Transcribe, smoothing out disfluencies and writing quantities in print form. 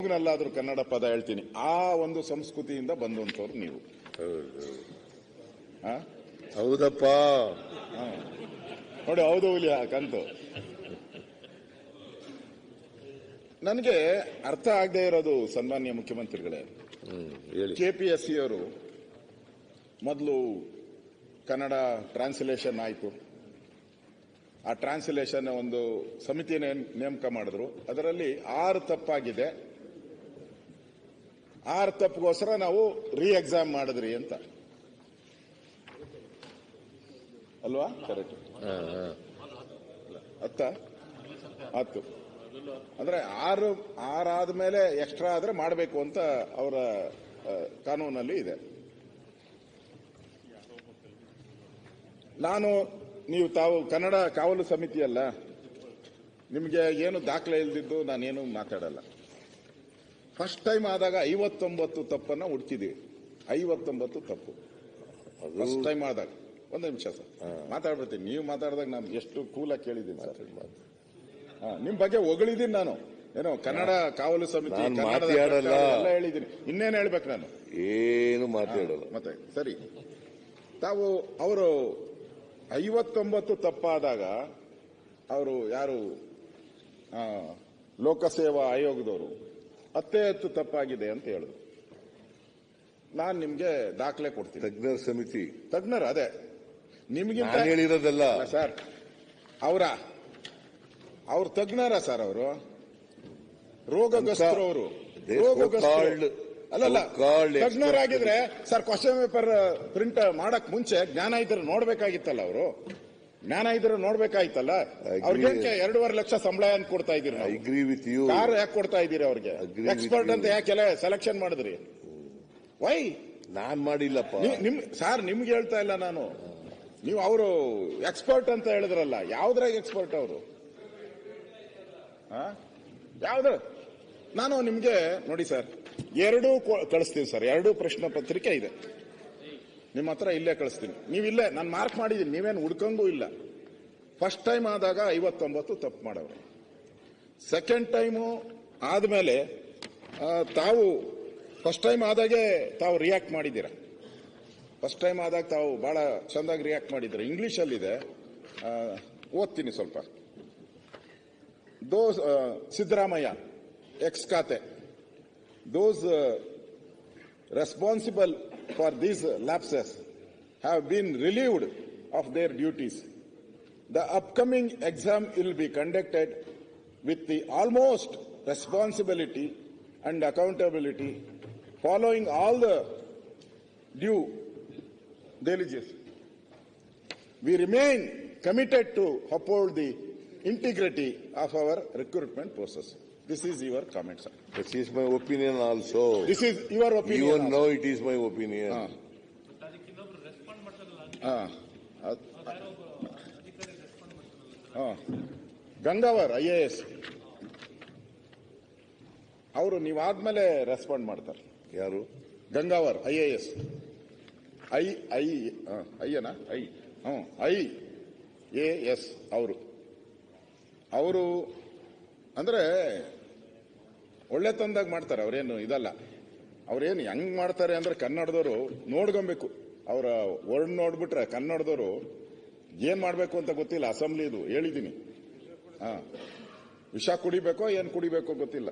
ತೆಲುಗಿನಲ್ಲಾದ್ರೂ ಕನ್ನಡ ಪದ ಹೇಳ್ತೀನಿ. ಆ ಒಂದು ಸಂಸ್ಕೃತಿಯಿಂದ ಬಂದಂತವ್ರು ನೀವು. ಹೌದಪ್ಪ. ನೋಡಿ, ಹೌದು ಹುಲಿ ಕಂತು. ನನಗೆ ಅರ್ಥ ಆಗದೆ ಇರೋದು, ಸನ್ಮಾನ್ಯ ಮುಖ್ಯಮಂತ್ರಿಗಳೇ, ಕೆಪಿಎಸ್ಸಿ ಅವರು ಮೊದಲು ಕನ್ನಡ ಟ್ರಾನ್ಸ್ಲೇಷನ್ ಆಯಿತು. ಆ ಟ್ರಾನ್ಸ್ಲೇಷನ್ ಒಂದು ಸಮಿತಿಯನ್ನು ನೇಮಕ ಮಾಡಿದ್ರು. ಅದರಲ್ಲಿ 6 ತಪ್ಪಾಗಿದೆ. 6 ತಪ್ಪಿಗೋಸ್ಕರ ನಾವು ರೀ ಎಕ್ಸಾಮ್ ಮಾಡಿದ್ರಿ ಅಂತ ಅಲ್ವಾ? ಕರೆಕ್ಟ್. 10 ಅಂದ್ರೆ 6 ಆದ್ಮೇಲೆ ಎಕ್ಸ್ಟ್ರಾ ಆದ್ರೆ ಮಾಡಬೇಕು ಅಂತ ಅವರ ಕಾನೂನಲ್ಲಿ ಇದೆ. ತಾವು ಕನ್ನಡ ಕಾವಲು ಸಮಿತಿ ಅಲ್ಲ, ನಿಮಗೆ ಏನು ದಾಖಲೆ ಇಲ್ದಿದ್ದು ನಾನೇನು ಮಾತಾಡಲ್ಲ. ಫಸ್ಟ್ ಟೈಮ್ ಆದಾಗ 59 ತಪ್ಪನ್ನ ಹುಡ್ತಿದೀವಿ. 59 ತಪ್ಪು ಫಸ್ಟ್ ಟೈಮ್ ಆದಾಗ. ಒಂದು ನಿಮಿಷ ಸರ್, ಮಾತಾಡ್ಬಿಡ್ತೀನಿ. ನೀವು ಮಾತಾಡಿದಾಗ ನಾನು ಎಷ್ಟು ಕೂಲಾಗಿ ಕೇಳಿದ್ದೀನಿ ಸರ್. ನಿಮ್ ಬಗ್ಗೆ ಹೊಗಳಿದ್ದೀನಿ ನಾನು. ಏನೋ ಕನ್ನಡ ಕಾವಲು ಸಮಿತಿ ಎಲ್ಲ ಹೇಳಿದ್ದೀನಿ. ಇನ್ನೇನು ಹೇಳ್ಬೇಕು ನಾನು? ಏನು ಮಾತಾಡಲ್ಲ. ಮತ್ತೆ ಸರಿ, ತಾವು ಅವರು 59 ತಪ್ಪಾದಾಗ ಅವರು ಯಾರು ಲೋಕಸೇವಾ ಆಯೋಗದವರು 10 ತಪ್ಪಾಗಿದೆ ಅಂತ ಹೇಳಿದ್ರು. ನಾನು ನಿಮ್ಗೆ ದಾಖಲೆ ಕೊಡ್ತೀನಿ. ತಜ್ಞರ ಸಮಿತಿ ತಜ್ಞರು ಅದೇ ನಿಮ್ಗಿಂತ ಹೇಳಿರೋದಲ್ಲ ಸರ್. ಅವ್ರ ತಜ್ಞರ ಸರ್. ಅವರು ರೋಗಗ್ರಸ್ತರು. ಅವರು ರೋಗಗ್ರಸ್ತರು ಅಲ್ಲಲ್ಲ, ತಜ್ಞರಾಗಿದ್ರೆ ಸರ್ ಕ್ವಶನ್ ಪೇಪರ್ ಪ್ರಿಂಟ್ ಮಾಡಕ್ ಮುಂಚೆ ಜ್ಞಾನ ಇದ್ರೆ ನೋಡ್ಬೇಕಾಗಿತ್ತಲ್ಲ. ಅವರು ಜ್ಞಾನ ಇದ್ರೆ ನೋಡ್ಬೇಕಾಗಿತ್ತಲ್ಲ. ಅವ್ರಿಗೆ 2.5 ಲಕ್ಷ ಸಂಬಳ ಅಂತ ಕೊಡ್ತಾ ಇದ್ದೀರಿ. Agree with you. ಕಾರ್ ಯಾಕೆ ಕೊಡ್ತಾ ಇದ್ದೀರಿ ಅವ್ರಿಗೆ? ಎಕ್ಸ್ಪರ್ಟ್ ಅಂತ ಯಾಕೆಲ್ಲ ಸೆಲೆಕ್ಷನ್ ಮಾಡಿದ್ರಿ? ವೈ? ನಾನ್ ಮಾಡಿಲ್ಲಪ್ಪ. ಸರ್ ನಿಮ್ಗೆ ಹೇಳ್ತಾ ಇಲ್ಲ ನಾನು. ನೀವು ಅವರು ಎಕ್ಸ್ಪರ್ಟ್ ಅಂತ ಹೇಳಿದ್ರಲ್ಲ, ಯಾವ್ದ್ರಾಗ ಎಕ್ಸ್ಪರ್ಟ್ ಅವರು? ಯಾವ್ದು? ನಾನು ನಿಮ್ಗೆ ನೋಡಿ ಸರ್, 2 ಕಳಿಸ್ತೀನಿ ಸರ್. 2 ಪ್ರಶ್ನೆ ಪತ್ರಿಕೆ ಇದೆ ನಿಮ್ಮ ಹತ್ರ. ಇಲ್ಲೇ ಕಳಿಸ್ತೀನಿ. ನೀವಿಲ್ಲೇ ನಾನು ಮಾರ್ಕ್ ಮಾಡಿದ್ದೀನಿ. ನೀವೇನು ಹುಡ್ಕಂಗೂ ಇಲ್ಲ. ಫಸ್ಟ್ ಟೈಮ್ ಆದಾಗ 59 ತಪ್ಪು ಮಾಡವ್ರೆ. ಸೆಕೆಂಡ್ ಟೈಮು ಆದ್ಮೇಲೆ ತಾವು ಫಸ್ಟ್ ಟೈಮ್ ಆದಾಗೆ ತಾವು ರಿಯಾಕ್ಟ್ ಮಾಡಿದ್ದೀರಾ. ಫಸ್ಟ್ ಟೈಮ್ ಆದಾಗ ತಾವು ಬಹಳ ಚಂದಾಗಿ ರಿಯಾಕ್ಟ್ ಮಾಡಿದ್ದೀರಾ. ಇಂಗ್ಲಿಷಲ್ಲಿದೆ, ಓದ್ತೀನಿ ಸ್ವಲ್ಪ. Siddaramaiah, ex-Kate, those responsible for these lapses have been relieved of their duties. The upcoming exam will be conducted with the utmost responsibility and accountability, following all the due diligence. We remain committed to uphold the integrity of our recruitment process. This is your comment, sir. This is my opinion also. This is your opinion. You know it is my opinion. Gangavar IAS ಅವರು ನೀವಾದ್ಮೇಲೆ respond ಮಾಡ್ತಾರೆ. ಯಾರು? Gangavar IAS. IAS ಅವರು ಅಂದ್ರೆ ಒಳ್ಳೆ ತಂದಾಗ ಮಾಡ್ತಾರೆ. ಅವರೇನು ಇದಲ್ಲ. ಅವ್ರೇನು ಹೆಂಗ್ ಮಾಡ್ತಾರೆ ಅಂದ್ರೆ ಕನ್ನಡದವರು ನೋಡ್ಕೊಬೇಕು. ಅವರ ವರ್ಡ್ ನೋಡ್ಬಿಟ್ರೆ ಕನ್ನಡದವರು ಏನ್ ಮಾಡ್ಬೇಕು ಅಂತ ಗೊತ್ತಿಲ್ಲ. ಅಸೆಂಬ್ಲಿ ಇದು ಹೇಳಿದೀನಿ. ವಿಷ ಕುಡಿಬೇಕೋ ಏನ್ ಕುಡಿಬೇಕೋ ಗೊತ್ತಿಲ್ಲ.